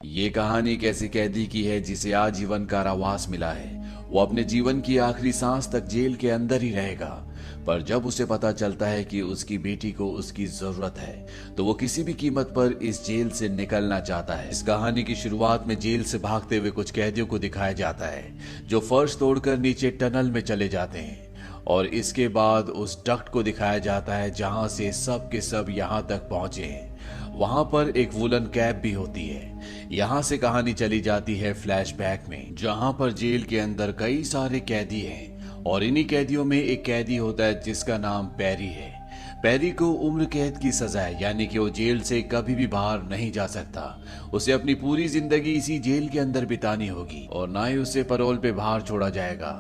ये कहानी एक ऐसे कैदी की है जिसे आजीवन कारावास मिला है। वो अपने जीवन की आखिरी सांस तक जेल के अंदर ही रहेगा। पर जब उसे पता चलता है कि उसकी बेटी को उसकी जरूरत है, तो वो किसी भी कीमत पर इस जेल से निकलना चाहता है। इस कहानी की शुरुआत में जेल से भागते हुए कुछ कैदियों को दिखाया जाता है, जो फर्श तोड़कर नीचे टनल में चले जाते हैं। और इसके बाद उस डक्ट को दिखाया जाता है जहां से सब के सब यहां तक पहुंचे हैं। वहां पर एक वुलन कैप भी होती है। यहाँ से कहानी चली जाती है फ्लैशबैक में, जहां पर जेल के अंदर कई सारे कैदी हैं और इन्हीं कैदियों में एक कैदी होता है जिसका नाम पैरी है। पैरी को उम्र कैद की सजा है, यानी कि वो जेल से कभी भी बाहर नहीं जा सकता। उसे अपनी पूरी जिंदगी इसी जेल के अंदर बितानी होगी और ना ही उसे पैरोल पे बाहर छोड़ा जाएगा।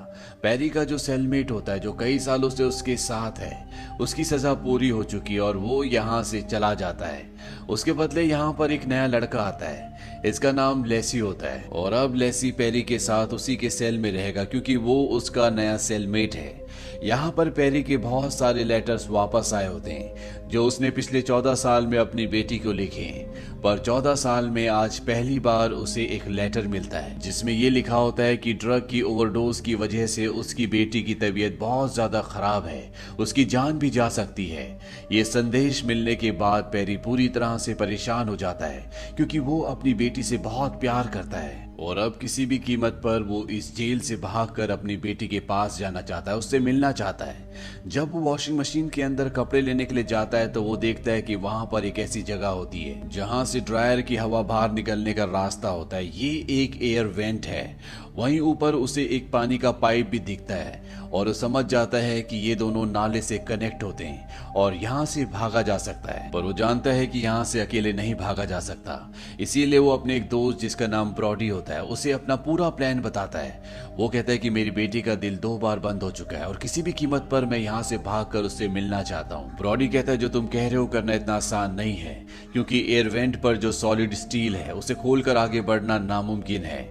पैरी का जो सेलमेट होता है, जो कई सालों से उसके साथ है, उसकी सजा पूरी हो चुकी है और वो यहाँ से चला जाता है। उसके बदले यहाँ पर एक नया लड़का आता है। इसका नाम लेसी होता है और अब लेसी पैरी के साथ उसी के सेल में रहेगा, क्योंकि वो उसका नया सेलमेट है। यहाँ पर पैरी के बहुत सारे लेटर्स वापस आए होते हैं, जो उसने पिछले 14 साल में अपनी बेटी को लिखे हैं। पर 14 साल में आज पहली बार उसे एक लेटर मिलता है, जिसमें ये लिखा होता है कि ड्रग की ओवरडोज की वजह से उसकी बेटी की तबीयत बहुत ज्यादा खराब है, उसकी जान भी जा सकती है। ये संदेश मिलने के बाद पैरी पूरी तरह से परेशान हो जाता है, क्योंकि वो अपनी बेटी से बहुत प्यार करता है और अब किसी भी कीमत पर वो इस जेल से भागकर अपनी बेटी के पास जाना चाहता है, उससे मिलना चाहता है। जब वो वॉशिंग मशीन के अंदर कपड़े लेने के लिए जाता है, तो वो देखता है कि वहां पर एक ऐसी जगह होती है जहां से ड्रायर की हवा बाहर निकलने का रास्ता होता है। ये एक एयर वेंट है। वहीं ऊपर उसे एक पानी का पाइप भी दिखता है और वो समझ जाता है कि ये दोनों नाले से कनेक्ट होते हैं और यहाँ से भागा जा सकता है। पर वो जानता है कि यहाँ से अकेले नहीं भागा जा सकता, इसीलिए वो अपने एक दोस्त जिसका नाम ब्रॉडी होता है, उसे अपना पूरा प्लान बताता है। वो कहता है कि मेरी बेटी का दिल 2 बार बंद हो चुका है और किसी भी कीमत पर मैं यहाँ से भागकर उससे मिलना चाहता हूँ। ब्रॉडी कहता है जो तुम कह रहे हो करना इतना आसान नहीं है, क्योंकि एयर वेंट पर जो सॉलिड स्टील है उसे खोलकर आगे बढ़ना नामुमकिन है।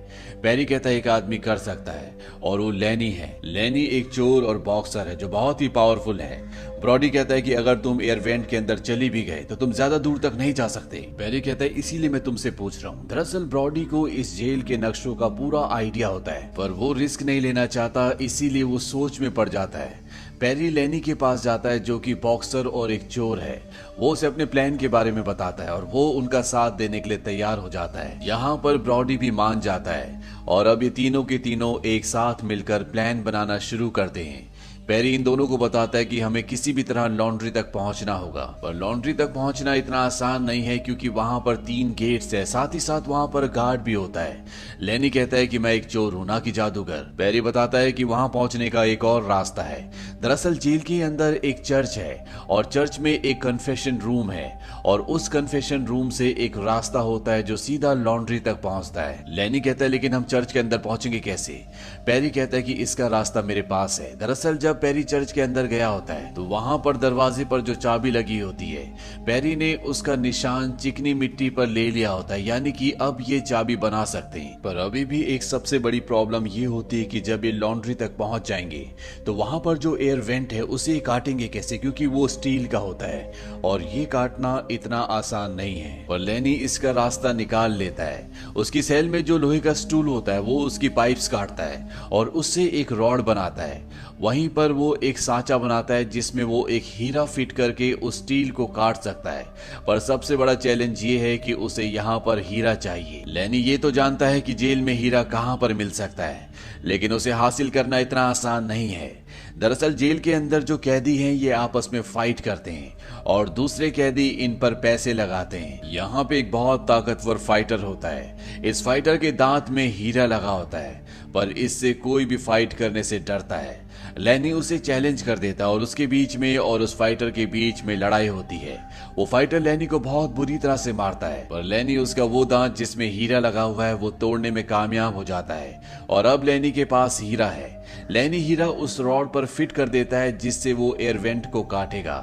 पैरी कहता है एक आदमी कर सकता है और वो लैनी है। लैनी एक चोर और बॉक्सर है जो बहुत ही पावरफुल है। ब्रॉडी कहता है कि अगर तुम एयर वेंट के अंदर चली भी गए तो तुम ज्यादा दूर तक नहीं जा सकते। पैरी कहता है इसीलिए मैं तुमसे पूछ रहा हूँ। दरअसल ब्रॉडी को इस जेल के नक्शों का पूरा आइडिया होता है, पर वो रिस्क नहीं लेना चाहता, इसीलिए वो सोच में पड़ जाता है। पैरी लैनी के पास जाता है, जो कि बॉक्सर और एक चोर है। वो उसे अपने प्लान के बारे में बताता है और वो उनका साथ देने के लिए तैयार हो जाता है। यहाँ पर ब्रॉडी भी मान जाता है और अब ये तीनों के तीनों एक साथ मिलकर प्लान बनाना शुरू करते हैं। पैरी इन दोनों को बताता है कि हमें किसी भी तरह लॉन्ड्री तक पहुंचना होगा, पर लॉन्ड्री तक पहुंचना इतना आसान नहीं है, क्योंकि वहां पर 3 गेट्स है, साथ ही साथ वहां पर गार्ड भी होता है। लैनी कहता है कि मैं एक चोर हूं, ना कि जादूगर। पैरी बताता है कि वहां पहुंचने का एक और रास्ता है। दरअसल जेल के अंदर एक चर्च है और चर्च में एक कन्फेशन रूम है और उस कन्फेशन रूम से एक रास्ता होता है जो सीधा लॉन्ड्री तक पहुंचता है। लैनी कहता है लेकिन हम चर्च के अंदर पहुंचेंगे कैसे? पैरी कहता है कि इसका रास्ता मेरे पास है। दरअसल जब पैरी चर्च के अंदर गया होता है, तो वहां पर दरवाजे पर जो चाबी लगी होती है, पैरी ने उसका निशान चिकनी मिट्टी पर ले लिया होता है, यानी कि अब ये चाबी बना सकते हैं। पर अभी भी एक सबसे बड़ी प्रॉब्लम ये होती है कि जब ये लॉन्ड्री तक पहुंच जाएंगे तो वहां पर जो एयर वेंट है उसे काटेंगे कैसे, क्योंकि वो स्टील का होता है और ये काटना इतना आसान नहीं है। पर लैनी इसका रास्ता निकाल लेता है। उसकी सेल में जो लोहे का स्टूल होता है वो उसकी पाइप्स काटता है और उससे एक रॉड बनाता है। वहीं पर वो एक सांचा बनाता है जिसमें वो एक हीरा फिट करके उस स्टील को काट सकता है। पर सबसे बड़ा चैलेंज ये है कि उसे यहाँ पर हीरा चाहिए। लैनी ये तो जानता है कि जेल में हीरा कहाँ पर मिल सकता है, लेकिन उसे हासिल करना इतना आसान नहीं है। दरअसल जेल के अंदर जो कैदी हैं ये आपस में फाइट करते हैं और दूसरे कैदी इन पर पैसे लगाते हैं। यहाँ पे एक बहुत ताकतवर फाइटर होता है। इस फाइटर के दांत में हीरा लगा होता है, पर इससे कोई भी फाइट करने से डरता है। लैनी उसे चैलेंज कर देता है और उसके बीच में और उस फाइटर के बीच में लड़ाई होती है। वो फाइटर लैनी को बहुत बुरी तरह से मारता है, पर लैनी उसका वो दांत जिसमें हीरा लगा हुआ है वो तोड़ने में कामयाब हो जाता है और अब लैनी के पास हीरा है। लेनी हीरा उस रॉड पर फिट कर देता है जिससे वो एयर वेंट को काटेगा।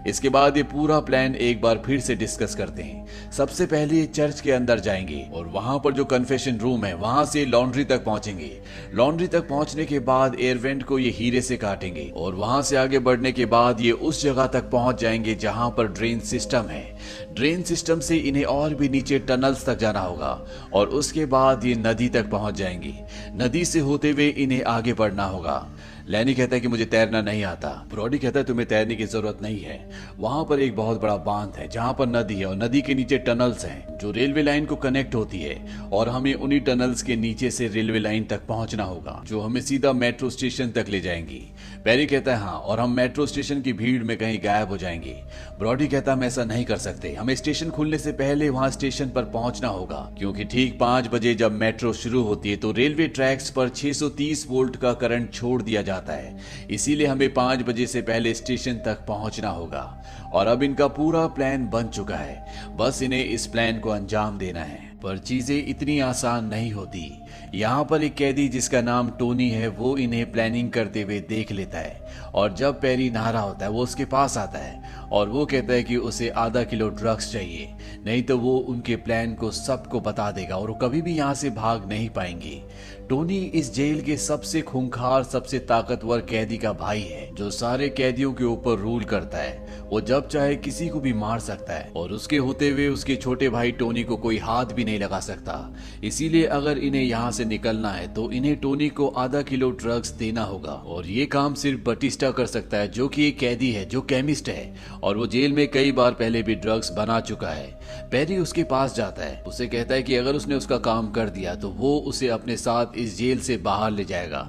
इसके बाद ये पूरा प्लान एक बार फिर से डिस्कस करते हैं। सबसे पहले ये चर्च के अंदर जाएंगे और वहां पर जो कन्फेशन रूम है वहां से लॉन्ड्री तक पहुंचेंगे। लॉन्ड्री तक पहुंचने के बाद एयर वेंट को ये हीरे से काटेंगे और वहां से आगे बढ़ने के बाद ये उस जगह तक पहुंच जाएंगे जहां पर ड्रेन सिस्टम है। ड्रेन सिस्टम से इन्हें और भी नीचे टनल्स तक जाना होगा और उसके बाद ये नदी तक पहुंच जाएंगे। नदी से होते हुए इन्हें आगे बढ़ना होगा। लैनी कहता है कि मुझे तैरना नहीं आता। ब्रॉडी कहता है तुम्हें तैरने की जरूरत नहीं है, वहां पर एक बहुत बड़ा बांध है जहां पर नदी है और नदी के नीचे टनल्स हैं जो रेलवे लाइन को कनेक्ट होती है और हमें उन्हीं टनल्स के नीचे से रेलवे लाइन तक पहुंचना होगा जो हमें सीधा मेट्रो स्टेशन तक ले जाएंगी। पेरी कहता है हाँ, और हम मेट्रो स्टेशन की भीड़ में कहीं गायब हो जाएंगे। ब्रॉडी कहता है हम ऐसा नहीं कर सकते, हमें स्टेशन खुलने से पहले वहां स्टेशन पर पहुंचना होगा क्योंकि ठीक 5 बजे जब मेट्रो शुरू होती है तो रेलवे ट्रैक्स पर 630 वोल्ट का करंट छोड़ दिया जाता है। इसीलिए हमें 5 बजे से पहले स्टेशन तक पहुंचना होगा। और अब इनका पूरा प्लान बन चुका है, बस इन्हें इस प्लान को अंजाम देना है। पर चीजें इतनी आसान नहीं होती। यहाँ पर एक कैदी जिसका नाम टोनी है वो इन्हें प्लानिंग करते हुए देख लेता है और जब पेरी नहा रहा होता है वो उसके पास आता है और वो कहता है कि उसे आधा किलो ड्रग्स चाहिए, नहीं तो वो उनके प्लान को सबको बता देगा और वो कभी भी यहाँ से भाग नहीं पाएंगे। टोनी इस जेल के सबसे खूंखार, सबसे ताकतवर कैदी का भाई है जो सारे कैदियों के ऊपर रूल करता है। वो जब चाहे किसी को भी मार सकता है और उसके होते हुए उसके छोटे भाई टोनी को कोई हाथ भी नहीं लगा सकता। इसीलिए अगर इन्हें यहाँ से निकलना है तो इन्हें टोनी को आधा किलो ड्रग्स देना होगा और ये काम सिर्फ बटिस्टा कर सकता है जो कि एक कैदी है जो केमिस्ट है और वो जेल में कई बार पहले भी ड्रग्स बना चुका है। पेरी उसके पास जाता है, उसे कहता है कि अगर उसने उसका काम कर दिया तो वो उसे अपने साथ इस जेल से बाहर ले जाएगा।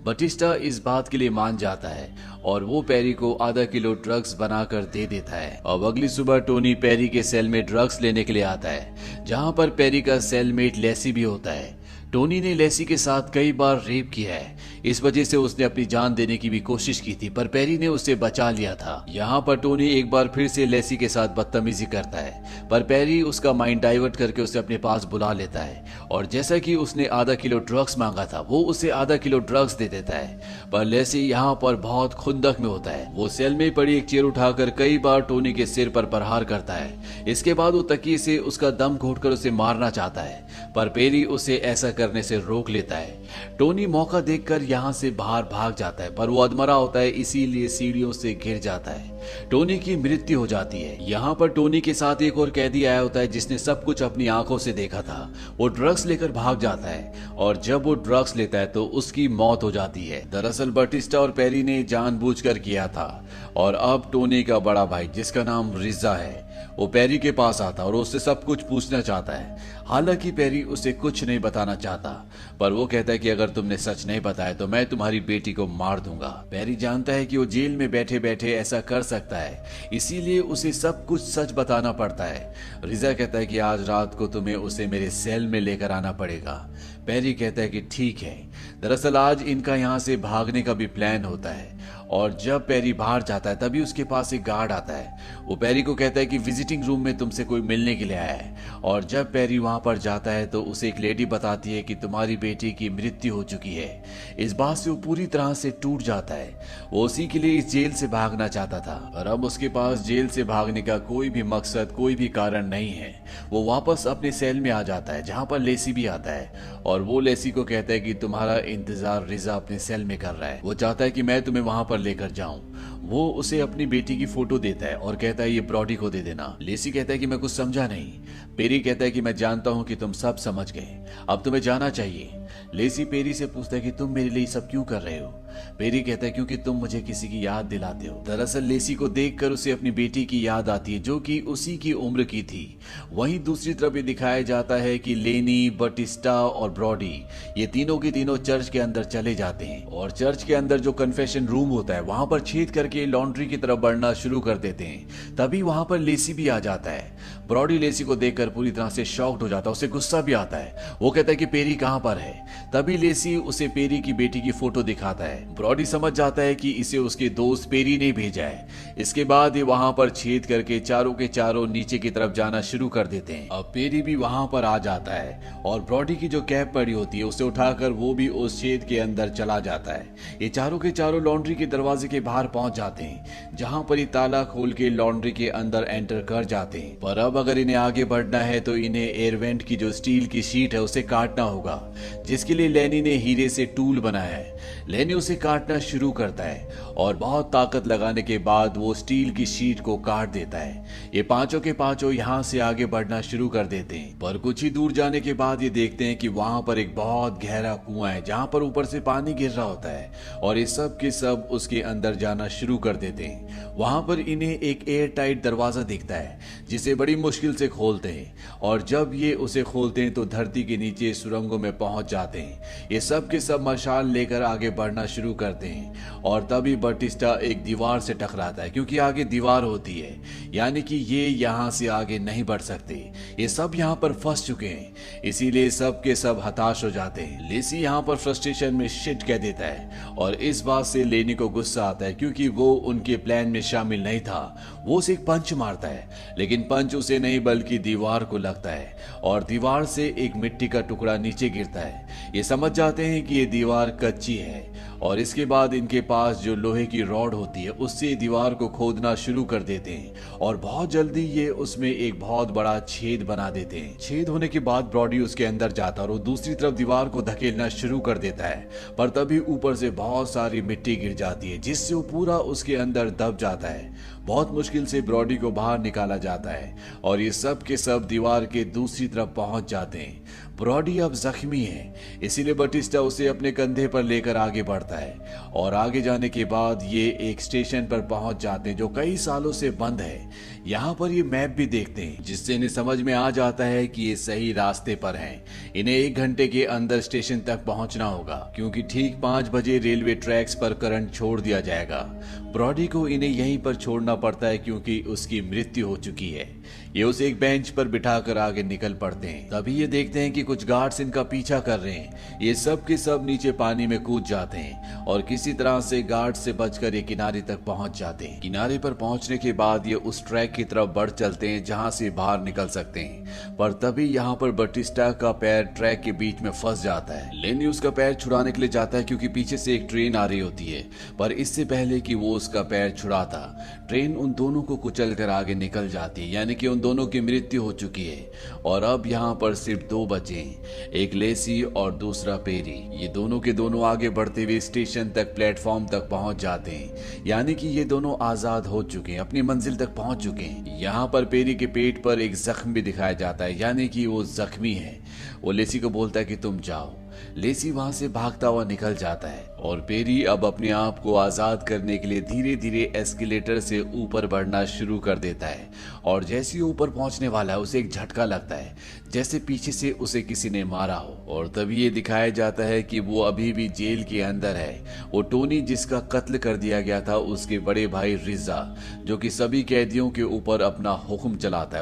बटिस्टा इस बात के लिए मान जाता है और वो पेरी को आधा किलो ड्रग्स बनाकर दे देता है। अब अगली सुबह टोनी पेरी के सेल में ड्रग्स लेने के लिए आता है जहां पर पेरी का सेलमेट लेसी भी होता है। टोनी ने लेसी के साथ कई बार रेप किया है, इस वजह से उसने अपनी जान देने की भी कोशिश की थी पर पेरी ने उसे बचा लिया था। यहाँ पर टोनी एक बार फिर से लेसी के साथ बदतमीजी करता है पर पेरी उसका माइंड डाइवर्ट करके उसे अपने पास बुला लेता है और जैसा कि उसने आधा किलो ड्रग्स मांगा था वो उसे आधा किलो ड्रग्स दे देता है। पर लेसी यहाँ पर बहुत खुंदक में होता है, वो सेल में पड़ी एक चेयर उठाकर कई बार टोनी के सिर पर प्रहार करता है। इसके बाद वो तकिए से उसका दम घोटकर उसे मारना चाहता है पर पेरी उसे ऐसा करने से रोक लेता है। टोनी मौका देखकर यहाँ से बाहर भाग जाता है पर वो अधमरा होता है इसीलिए सीढ़ियों से गिर जाता है। टोनी की मृत्यु हो जाती है। यहाँ पर टोनी के साथ एक और कैदी आया होता है जिसने सब कुछ अपनी आंखों से देखा था। वो ड्रग्स लेकर भाग जाता है और जब वो ड्रग्स लेता है तो उसकी मौत हो जाती है। दरअसल बटिस्टा और पेरी ने जानबूझकर किया था और अब टोनी का बड़ा भाई जिसका नाम रिजा है वो पेरी के पास आता और उससे सब कुछ पूछना चाहता है। हालांकि पेरी उसे कुछ नहीं बताना चाहता पर वो कहता है कि अगर तुमने सच नहीं बताया तो मैं तुम्हारी बेटी को मार दूंगा। पेरी जानता है कि वो जेल में बैठे बैठे ऐसा कर सकता है इसीलिए उसे सब कुछ सच बताना पड़ता है। रिजा कहता है कि आज रात को तुम्हें उसे मेरे सेल में लेकर आना पड़ेगा। पेरी कहता है कि ठीक है। दरअसल आज इनका यहाँ से भागने का भी प्लान होता है और जब पेरी बाहर जाता है तभी उसके पास एक गार्ड आता है। वो पेरी को कहता है कि विजिटिंग रूम में तुमसे कोई मिलने के लिए आया है और जब पेरी वहां पर जाता है तो उसे एक लेडी बताती है कि तुम्हारी बेटी की मृत्यु हो चुकी है। इस बात से वो पूरी तरह से टूट जाता है। वो उसी के लिए इस जेल से भागना चाहता था और अब उसके पास जेल से भागने का कोई भी मकसद, कोई भी कारण नहीं है। वो वापस अपने सेल में आ जाता है जहां पर लेसी भी आता है और वो लेसी को कहता है कि तुम्हारा इंतजार रिजा अपने सेल में कर रहा है। वो चाहता है कि मैं तुम्हें वहां पर लेकर जाऊं। वो उसे अपनी बेटी की फोटो देता है और कहता है ये ब्रॉडी को दे देना। लेसी कहता है कि मैं कुछ समझा नहीं। पेरी कहता है कि मैं जानता हूं कि तुम सब समझ गए, अब तुम्हें जाना चाहिए। लेसी पेरी से पूछता है कि तुम मेरे लिए सब क्यों कर रहे हो। पेरी कहता है क्योंकि तुम मुझे किसी की याद दिलाते हो। दरअसल लेसी को देखकर उसे अपनी बेटी की याद आती है जो कि उसी की उम्र की थी। वहीं दूसरी तरफ ये दिखाया जाता है कि लेनी, बटिस्टा और ब्रॉडी ये तीनों के तीनों चर्च के अंदर चले जाते हैं और चर्च के अंदर जो कन्फेशन रूम होता है वहां पर छेद करके लॉन्ड्री की तरफ बढ़ना शुरू कर देते हैं। तभी वहां पर लेसी भी आ जाता है। ब्रॉडी लेसी को देखकर पूरी तरह से शॉक्ड हो जाता है, उसे गुस्सा भी आता है। वो कहता है कि पेरी कहां पर है। तभी लेसी उसे पेरी की बेटी की फोटो दिखाता है। ब्रॉडी समझ जाता है कि इसे उसके दोस्त पेरी ने भेजा है। इसके बाद ये वहां पर छेद करके चारों के चारों नीचे की तरफ जाना शुरू कर देते हैं। अब पेरी भी वहां पर आ जाता है और ब्रॉडी की जो कैप पड़ी होती है उसे उठाकर वो भी उस छेद के अंदर चला जाता है। ये चारों के चारों लॉन्ड्री के दरवाजे के बाहर पहुंच जाते हैं, जहां पर ये ताला खोल के लॉन्ड्री के अंदर एंटर कर जाते हैं। पर अब अगर इन्हें आगे बढ़ना है तो इन्हें एयरवेंट की जो स्टील की शीट है उसे काटना होगा, जिसके लिए लेनी ने हीरे से टूल बनाया है। लेनी उसे काटना शुरू करता है और बहुत ताकत लगाने के बाद वो स्टील की शीट को काट देता है। ये पांचों के पांचों यहाँ से आगे बढ़ना शुरू कर देते हैं। पर कुछ ही दूर जाने के बाद ये देखते हैं कि वहां पर एक बहुत गहरा कुआं है, जहां पर ऊपर से पानी गिर रहा होता है और ये सब के सब उसके अंदर जाना शुरू कर देते हैं। वहां पर इन्हें एक एयर टाइट दरवाजा दिखता है, जिसे बड़ी मुश्किल से खोलते हैं और जब ये उसे खोलते हैं तो धरती के नीचे सुरंगों में पहुंच जाते हैं। ये सब के सब मशाल लेकर आगे बढ़ना शुरू करते हैं और तभी बटिस्टा एक दीवार से टकराता है, क्योंकि आगे दीवार होती है, यानी कि ये यहाँ से आगे नहीं बढ़ सकते। ये सब यहाँ पर फंस चुके हैं, इसीलिए सब के सब हताश हो जाते हैं। लेसी यहाँ पर फ्रस्ट्रेशन में शिट कह देता है और इस बात से लेनी को गुस्सा आता है, क्योंकि वो उनके प्लान में शामिल नहीं था। वो उसे एक पंच मारता है, लेकिन पंच उसे नहीं बल्कि दीवार को लगता है और दीवार से एक मिट्टी का टुकड़ा नीचे गिरता है। ये समझ जाते हैं कि ये दीवार कच्ची है और इसके बाद इनके पास जो लोहे की रॉड होती है उससे दीवार को खोदना शुरू कर देते हैं और बहुत जल्दी ये उसमें एक बहुत बड़ा छेद बना देते हैं। छेद होने के बाद ब्रॉडी उसके अंदर जाता है और वो दूसरी तरफ दीवार को धकेलना शुरू कर देता है, पर तभी ऊपर से बहुत सारी मिट्टी गिर जाती है, जिससे वो पूरा उसके अंदर दब जाता है। बहुत मुश्किल से ब्रॉडी को बाहर निकाला जाता है और ये सब के सब दीवार के दूसरी तरफ पहुंच जाते हैं। ब्रॉडी अब जख्मी है, इसीलिए बटिस्टा उसे अपने कंधे पर लेकर आगे बढ़ता है और आगे जाने के बाद ये एक स्टेशन पर पहुंच जाते हैं जो कई सालों से बंद है। यहाँ पर ये मैप भी देखते हैं, जिससे इन्हें समझ में आ जाता है कि ये सही रास्ते पर हैं। इन्हें 1 घंटे के अंदर स्टेशन तक पहुंचना होगा, क्योंकि ठीक 5 बजे रेलवे ट्रैक्स पर करंट छोड़ दिया जाएगा। ब्रॉडी को इन्हें यहीं पर छोड़ना पड़ता है, क्योंकि उसकी मृत्यु हो चुकी है। ये उसे एक बेंच पर बिठाकर आगे निकल पड़ते हैं। तभी ये देखते हैं कि कुछ गार्ड्स इनका पीछा कर रहे हैं। ये सब के सब नीचे पानी में कूद जाते हैं और किसी तरह से गार्ड से बचकर ये किनारे तक पहुंच जाते हैं। किनारे पर पहुंचने के बाद ये उस ट्रैक की तरफ बढ़ चलते हैं जहां से बाहर निकल सकते हैं, पर तभी यहाँ पर बटिस्टा का पैर ट्रैक के बीच में फंस जाता है। लेनी उसका पैर छुड़ाने के लिए जाता है, क्योंकि पीछे से एक ट्रेन आ रही होती है, पर इससे पहले कि वो उसका पैर छुड़ाता, ट्रेन उन दोनों को कुचल कर आगे निकल जाती है, यानी कि उन दोनों की मृत्यु हो चुकी है और अब यहाँ पर सिर्फ 2 बचे हैं, एक लेसी और दूसरा पेरी। ये दोनों के दोनों आगे बढ़ते हुए स्टेशन तक, प्लेटफॉर्म तक पहुंच जाते हैं, यानी कि ये दोनों आजाद हो चुके हैं, अपनी मंजिल तक पहुंच चुके हैं। यहाँ पर पेरी के पेट पर एक जख्म भी दिखाया जाता है, यानी कि वो जख्मी है। वो लेसी को बोलता है कि तुम जाओ। लेसी वहां से भागता हुआ निकल जाता है और पेरी अब अपने आप को आजाद करने के लिए धीरे धीरे एस्केलेटर से ऊपर बढ़ना शुरू कर देता है और जैसे ही ऊपर पहुंचने वाला है उसे एक झटका लगता है, जैसे पीछे से उसे किसी ने मारा हो। और तभी ये दिखाया जाता है कि वो अभी भी जेल के अंदर है। वो टोनी, जिसका कत्ल कर दिया गया था, उसके बड़े भाई रिजा, जो कि सभी कैदियों के ऊपर अपना हुक्म चलाता है।